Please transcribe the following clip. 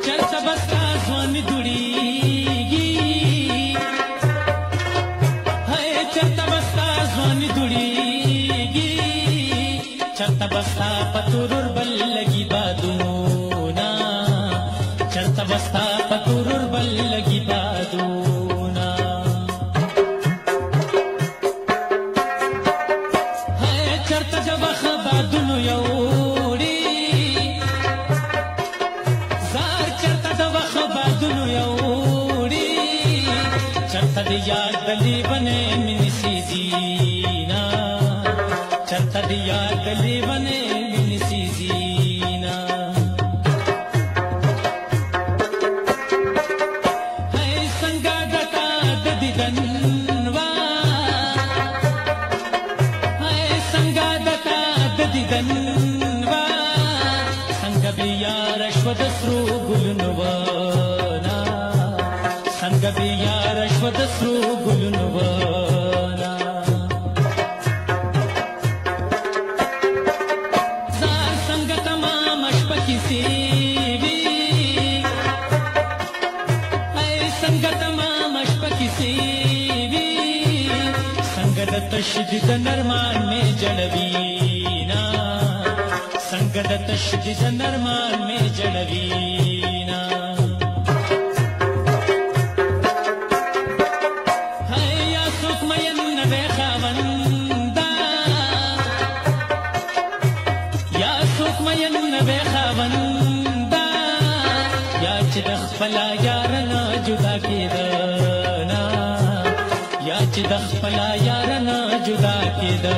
چرته بستا ځوان دوړيږي هاي چرته بستا ځوان دوړيږي چرته بستا پتورور بل لګي بادونا چرته بستا پتورور بل لګي بادونا هاي چرته جب خبادونو یوړي زار چرته د خبادونو یوړي چرته د یاد بلی بنه من سیزینا چرته د یاد بلی بنه من سیزینا هاي څنګه دتا د دیدنوا هاي څنګه دتا د دیدنوا څنګه بیا رشوه د سرو ګلونو وانا څنګه بیا رشوه د سرو ګلونو وانا زار څنګه تمام شپه کیسې وي ای څنګه تمام شپه کیسې وي څنګه د تشدید نرمان مې جړوینا څنګه د تشدید نرمان مې جړوینا هاي یا څوک مین نه دی خاوندا یا څوک مین نه دی خاوندا یا چې د خپله یار نه جدا کېده یا چې د خپله یار نه جدا کېده